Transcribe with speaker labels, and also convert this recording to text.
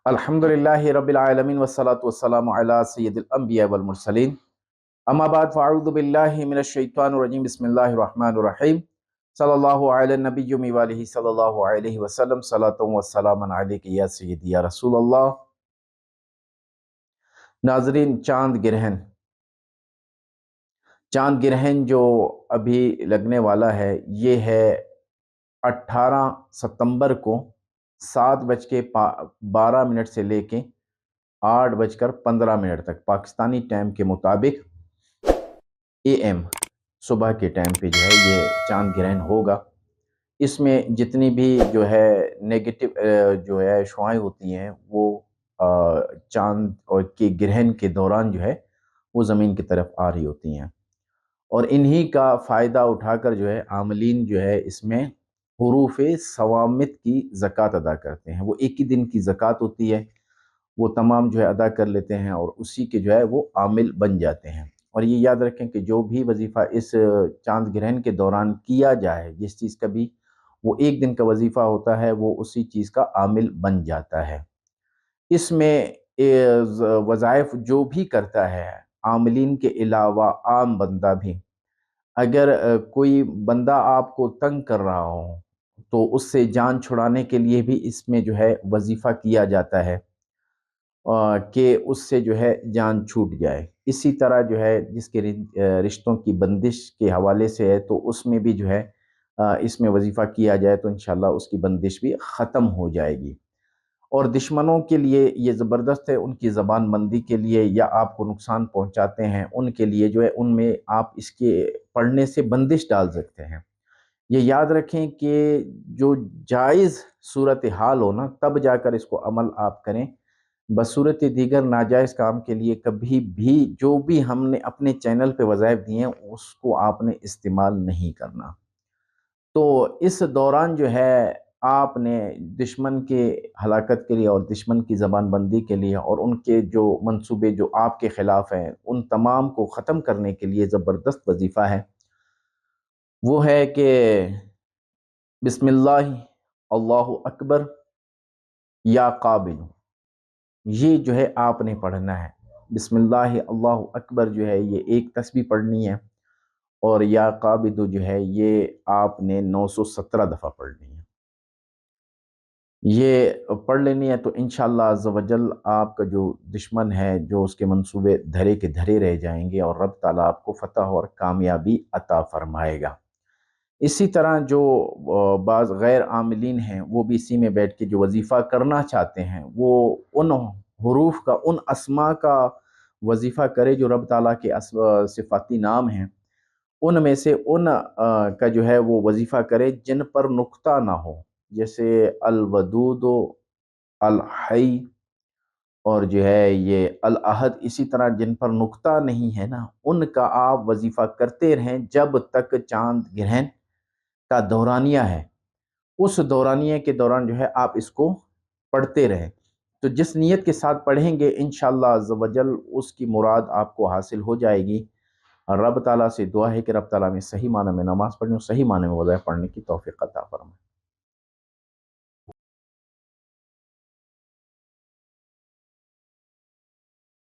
Speaker 1: الحمدللہ رب العالمین والصلاة والسلام علی سید الانبیاء والمرسلین اما بعد فاعوذ باللہ من الشیطان الرجیم بسم اللہ الرحمن الرحیم صلی اللہ علی النبی وآلہ صلی اللہ علیہ وسلم صلاۃ والسلام علیک یا سیدی یا رسول اللہ۔ ناظرین، چاند گرہن جو ابھی لگنے والا ہے یہ ہے 18 ستمبر کو 7:12 سے لے کے 8:15 تک پاکستانی ٹائم کے مطابق AM صبح کے ٹائم پہ جو ہے یہ چاند گرہن ہوگا۔ اس میں جتنی بھی جو ہے نیگیٹو جو ہے شعاعیں ہوتی ہیں وہ چاند اور کے گرہن کے دوران جو ہے وہ زمین کی طرف آ رہی ہوتی ہیں، اور انہی کا فائدہ اٹھا کر جو ہے عاملین جو ہے اس میں حروف صوامت کی زکوٰۃ ادا کرتے ہیں۔ وہ ایک ہی دن کی زکوٰۃ ہوتی ہے، وہ تمام جو ہے ادا کر لیتے ہیں اور اسی کے جو ہے وہ عامل بن جاتے ہیں۔ اور یہ یاد رکھیں کہ جو بھی وظیفہ اس چاند گرہن کے دوران کیا جائے، جس چیز کا بھی وہ ایک دن کا وظیفہ ہوتا ہے، وہ اسی چیز کا عامل بن جاتا ہے۔ اس میں وظائف جو بھی کرتا ہے عاملین کے علاوہ عام بندہ بھی، اگر کوئی بندہ آپ کو تنگ کر رہا ہو تو اس سے جان چھڑانے کے لیے بھی اس میں جو ہے وظیفہ کیا جاتا ہے کہ اس سے جو ہے جان چھوٹ جائے۔ اسی طرح جو ہے جس کے رشتوں کی بندش کے حوالے سے ہے تو اس میں بھی جو ہے اس میں وظیفہ کیا جائے تو انشاءاللہ اس کی بندش بھی ختم ہو جائے گی۔ اور دشمنوں کے لیے یہ زبردست ہے، ان کی زبان بندی کے لیے یا آپ کو نقصان پہنچاتے ہیں ان کے لیے جو ہے ان میں آپ اس کے پڑھنے سے بندش ڈال سکتے ہیں۔ یہ یاد رکھیں کہ جو جائز صورتحال ہو نا تب جا کر اس کو عمل آپ کریں، بصورت دیگر ناجائز کام کے لیے کبھی بھی جو بھی ہم نے اپنے چینل پہ وظائف دیے ہیں اس کو آپ نے استعمال نہیں کرنا۔ تو اس دوران جو ہے آپ نے دشمن کے ہلاکت کے لیے اور دشمن کی زبان بندی کے لیے اور ان کے جو منصوبے جو آپ کے خلاف ہیں ان تمام کو ختم کرنے کے لیے زبردست وظیفہ ہے، وہ ہے کہ بسم اللہ اللہ اکبر یا قابل، یہ جو ہے آپ نے پڑھنا ہے۔ بسم اللہ اللہ اکبر جو ہے یہ ایک تسبیح پڑھنی ہے، اور یا قابض جو ہے یہ آپ نے 917 دفعہ پڑھنی ہے۔ یہ پڑھ لینی ہے تو انشاءاللہ عز و جل آپ کا جو دشمن ہے جو اس کے منصوبے دھرے کے دھرے رہ جائیں گے اور رب تعالیٰ آپ کو فتح اور کامیابی عطا فرمائے گا۔ اسی طرح جو بعض غیر عاملین ہیں وہ بھی اسی میں بیٹھ کے جو وظیفہ کرنا چاہتے ہیں وہ ان حروف کا، ان اسماء کا وظیفہ کرے جو رب تعالیٰ کے صفاتی نام ہیں، ان میں سے ان کا جو ہے وہ وظیفہ کرے جن پر نقطہ نہ ہو، جیسے الودود، الحی اور جو ہے یہ الاحد۔ اسی طرح جن پر نقطہ نہیں ہے نا ان کا آپ وظیفہ کرتے رہیں جب تک چاند گرہن کا دورانیہ ہے، اس دورانیہ کے دوران جو ہے آپ اس کو پڑھتے رہیں۔ تو جس نیت کے ساتھ پڑھیں گے انشاءاللہ عز و جل اس کی مراد آپ کو حاصل ہو جائے گی۔ رب تعالیٰ سے دعا ہے کہ رب تعالیٰ میں صحیح معنی میں نماز پڑھنے اور صحیح معنی میں وظائف پڑھنے کی توفیق عطا فرمائے۔